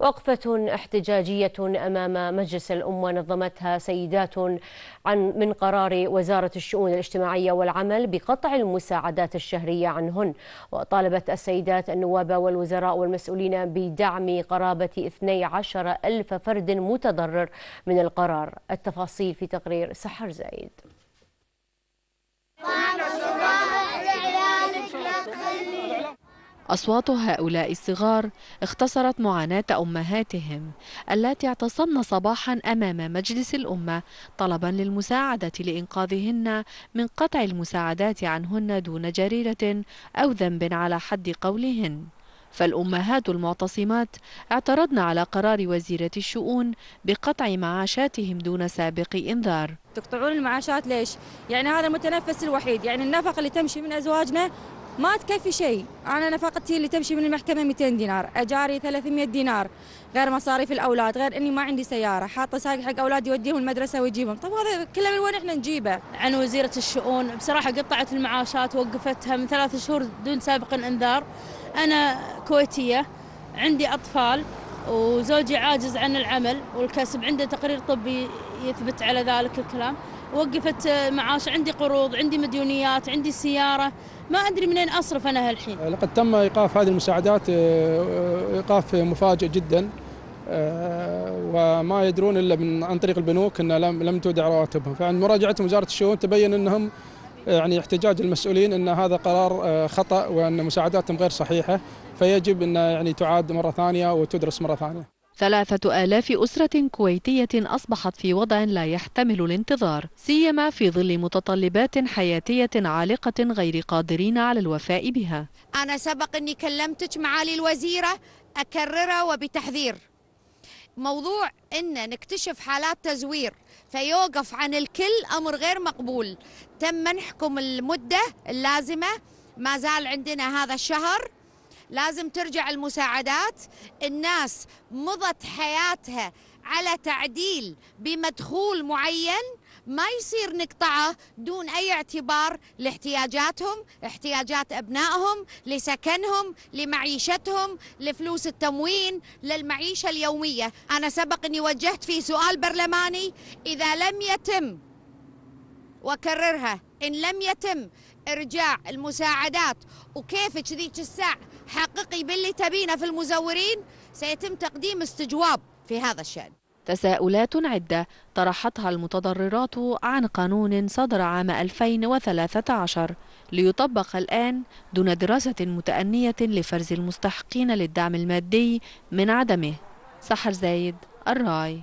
وقفة احتجاجية أمام مجلس الأمة نظمتها سيدات من قرار وزارة الشؤون الاجتماعية والعمل بقطع المساعدات الشهرية عنهن. وطالبت السيدات النواب والوزراء والمسؤولين بدعم قرابة 12 ألف فرد متضرر من القرار. التفاصيل في تقرير سحر زايد. أصوات هؤلاء الصغار اختصرت معاناة أمهاتهم اللاتي اعتصمن صباحا أمام مجلس الأمة طلبا للمساعدة لإنقاذهن من قطع المساعدات عنهن دون جريرة أو ذنب على حد قولهن. فالأمهات المعتصمات اعترضن على قرار وزيرة الشؤون بقطع معاشاتهم دون سابق إنذار. تقطعون المعاشات ليش؟ يعني هذا المتنفس الوحيد، يعني النفقة اللي تمشي من أزواجنا ما تكفي شيء. أنا نفقتي اللي تمشي من المحكمة 200 دينار، أجاري 300 دينار، غير مصاريف الأولاد، غير إني ما عندي سيارة، حاطة ساق حق أولادي يوديهم المدرسة ويجيبهم. طب هذا كله من وين إحنا نجيبه؟ عن وزيرة الشؤون بصراحة قطعت المعاشات، وقفتها من 3 شهور دون سابق إنذار. أنا كويتية، عندي أطفال، وزوجي عاجز عن العمل والكسب، عنده تقرير طبي يثبت على ذلك الكلام. وقفت معاش، عندي قروض، عندي مديونيات، عندي سيارة، ما أدري منين أصرف أنا هالحين. لقد تم إيقاف هذه المساعدات إيقاف مفاجئ جدا، وما يدرون إلا عن طريق البنوك أن لم تودع رواتبهم. فعند مراجعتهم وزارة الشؤون تبين أنهم يعني احتجاج المسؤولين أن هذا قرار خطأ وأن مساعداتهم غير صحيحة، فيجب أن يعني تعاد مرة ثانية وتدرس مرة ثانية. 3000 أسرة كويتية أصبحت في وضع لا يحتمل الانتظار، سيما في ظل متطلبات حياتية عالقة غير قادرين على الوفاء بها. أنا سبق أني كلمتك معالي الوزيرة، أكررها وبتحذير. موضوع أن نكتشف حالات تزوير فيوقف عن الكل أمر غير مقبول. تم منحكم المدة اللازمة، ما زال عندنا هذا الشهر، لازم ترجع المساعدات. الناس مضت حياتها على تعديل بمدخول معين، ما يصير نقطعه دون أي اعتبار لاحتياجاتهم، احتياجات أبنائهم، لسكنهم، لمعيشتهم، لفلوس التموين، للمعيشة اليومية. أنا سبق أني وجهت في سؤال برلماني، إذا لم يتم، وكررها، إن لم يتم إرجاع المساعدات وكيفك ذيك الساعة حققي باللي تبينه في المزورين، سيتم تقديم استجواب في هذا الشأن. تساؤلات عدة طرحتها المتضررات عن قانون صدر عام 2013 ليطبق الآن دون دراسة متأنية لفرز المستحقين للدعم المادي من عدمه. سحر زايد، الراي.